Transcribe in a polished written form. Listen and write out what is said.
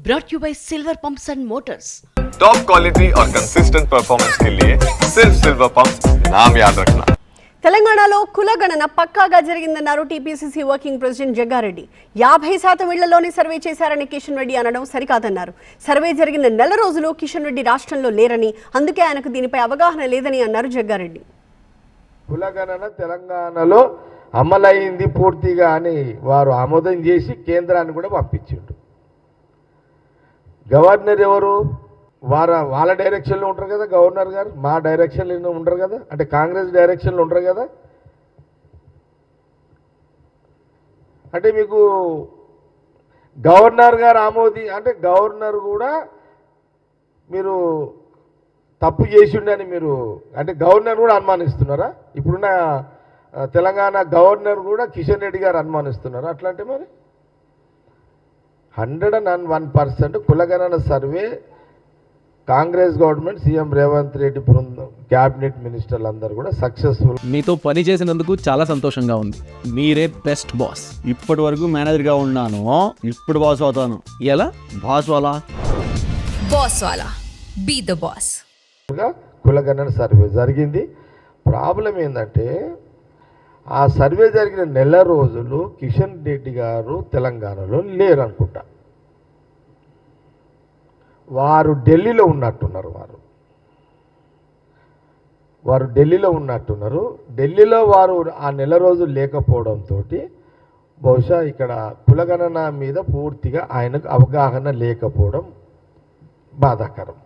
brought you by Silver Pumps and Motors. Top quality और consistent performance के लिए सिर्फ सिल्वर पंप्स नाम याद रखना. తెలంగాణలో కులగణన పక్కాగా జరిగిందన్నారు టీపీసీసీ వర్కింగ్ ప్రెసిడెంట్ జగ్గారెడ్డి. 50% ఇళ్లలోనే సర్వే చేశారని కిషన్ రెడ్డి అనడం సరికాదన్నారు. సర్వే జరిగిన నెల రోజులు కిషన్ రెడ్డి రాష్ట్రంలో లేరని, అందుకే ఆయనకు దీనిపై అవగాహన లేదని అన్నారు జగ్గారెడ్డి. కులగణన తెలంగాణలో అమలైంది పూర్తిగా అని వారు ఆమోదం చేసి కేంద్రాన్ని కూడా పంపించిండు. గవర్నర్ ఎవరు? వాళ్ళ డైరెక్షన్లో ఉంటారు కదా గవర్నర్ గారు, మా డైరెక్షన్లో ఉండరు కదా, అంటే కాంగ్రెస్ డైరెక్షన్లో ఉండరు కదా. అంటే మీకు గవర్నర్ గారు అంటే గవర్నర్ కూడా మీరు తప్పు చేసిండని మీరు అంటే గవర్నర్ కూడా అనుమానిస్తున్నారా? ఇప్పుడున్న తెలంగాణ గవర్నర్ కూడా కిషన్ రెడ్డి గారు అనుమానిస్తున్నారా? అట్లా అంటే మరి 101% కులగణన survey Congress government, CM Revanth Reddy బృందం, క్యాబినెట్ మినిస్టర్లు అందరూ కూడా సక్సెస్ఫుల్. మీతో పని చేసినందుకు చాలా సంతోషంగా ఉంది. మీరే బెస్ట్ బాస్. ఇప్పటి వరకు మేనేజర్గా ఉన్నాను, ఇప్పుడు బాస్ అవుతాను. ఎలా బాస్ వాలా? బాస్ వాలా, బీ ద బాస్. కులగణన సర్వే జరిగింది. ప్రాబ్లం ఏంటంటే ఆ సర్వే జరిగిన నెల రోజులు కిషన్ రెడ్డి గారు తెలంగాణలో లేరనుకుంటా. వారు ఢిల్లీలో ఉన్నట్టున్నారు. వారు ఢిల్లీలో ఉన్నట్టున్నారు. ఢిల్లీలో వారు ఆ నెల రోజులు లేకపోవడంతో బహుశా ఇక్కడ కులగణన మీద పూర్తిగా ఆయనకు అవగాహన లేకపోవడం బాధాకరం.